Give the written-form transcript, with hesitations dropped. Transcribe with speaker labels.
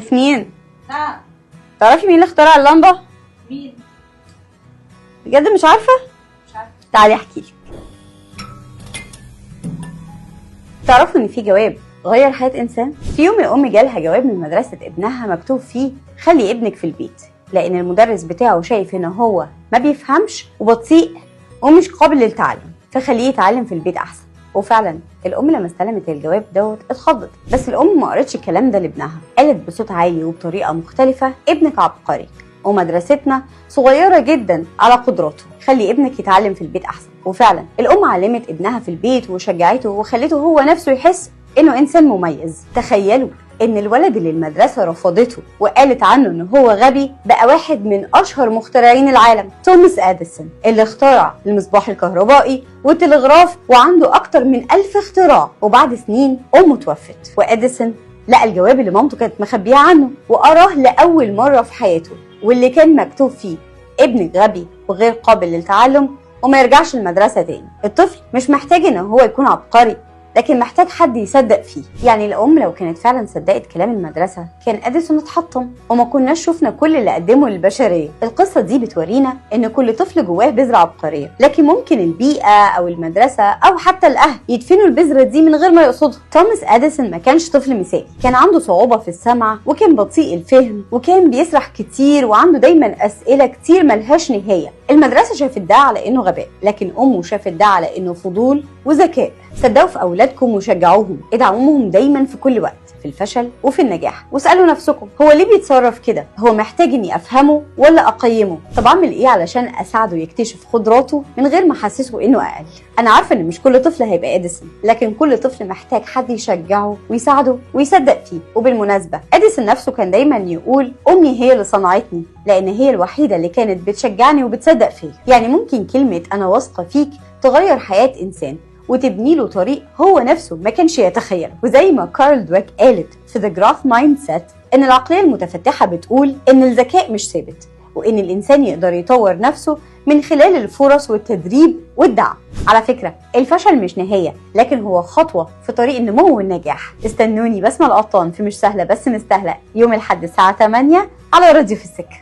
Speaker 1: ياسمين،
Speaker 2: نعم.
Speaker 1: تعرفي مين اللي اخترع اللمبة؟
Speaker 2: مين؟
Speaker 1: بجد مش عارفة؟
Speaker 2: مش عارفه.
Speaker 1: تعالي احكي لك. تعرفوا ان في جواب غير حياة انسان؟ في يوم الام جالها جواب من مدرسة ابنها مكتوب فيه خلي ابنك في البيت، لان المدرس بتاعه شايف ان هو ما بيفهمش وبطيء ومش قابل للتعلم، فخليه يتعلم في البيت احسن. وفعلا الام لما استلمت الجواب دوت اتخضت، بس الام ما قرتش الكلام ده لابنها، قالت بصوت عالي وبطريقه مختلفه ابنك عبقري ومدرستنا صغيره جدا على قدراته، خلي ابنك يتعلم في البيت احسن. وفعلا الام علمت ابنها في البيت وشجعته وخلته هو نفسه يحس انه انسان مميز. تخيلوا ان الولد اللي المدرسه رفضته وقالت عنه ان هو غبي بقى واحد من اشهر مخترعين العالم، توماس اديسون، اللي اخترع المصباح الكهربائي والتلغراف وعنده اكتر من 1000 اختراع. وبعد سنين امه توفت واديسون لقى الجواب اللي مامته كانت مخبيه عنه وقراه لاول مره في حياته، واللي كان مكتوب فيه ابنك غبي وغير قابل للتعلم وما يرجعش المدرسه تاني. الطفل مش محتاج ان هو يكون عبقري، لكن محتاج حد يصدق فيه. يعني الام لو كانت فعلا صدقت كلام المدرسه كان اديسون اتحطم وما كناش شفنا كل اللي قدمه للبشريه. القصه دي بتورينا ان كل طفل جواه بذره عبقريه، لكن ممكن البيئه او المدرسه او حتى الاهل يدفنوا البذره دي من غير ما يقصدوا. توماس اديسون ما كانش طفل مثالي، كان عنده صعوبه في السمع وكان بطيء الفهم وكان بيسرح كتير وعنده دايما اسئله كتير ملهاش نهايه. المدرسه شافت ده على انه غباء، لكن امه شافت ده على انه فضول وذكاء. صدقوا في اولادكم وشجعوهم، ادعموهم دايما في كل وقت، في الفشل وفي النجاح، واسالوا نفسكم هو ليه بيتصرف كده؟ هو محتاج اني افهمه ولا اقيمه؟ طب اعمل ايه علشان اساعده يكتشف قدراته من غير ما احسسه انه اقل؟ انا عارفه ان مش كل طفل هيبقى اديسون، لكن كل طفل محتاج حد يشجعه ويساعده ويصدق فيه. وبالمناسبه اديسون نفسه كان دايما يقول امي هي اللي صنعتني، لان هي الوحيده اللي كانت بتشجعني وبتصدق فيا. يعني ممكن كلمه انا واثقه فيك تغير حياه انسان وتبني له طريق هو نفسه ما كانش يتخيله. وزي ما كارل دويك قالت في The Growth Mindset ان العقليه المتفتحه بتقول ان الذكاء مش ثابت، وان الانسان يقدر يطور نفسه من خلال الفرص والتدريب والدعم. على فكره الفشل مش نهايه، لكن هو خطوه في طريق النمو والنجاح. استنوني بسمة القطان في مش سهله بس مستاهله يوم الاحد الساعه 8 على راديو في السكه.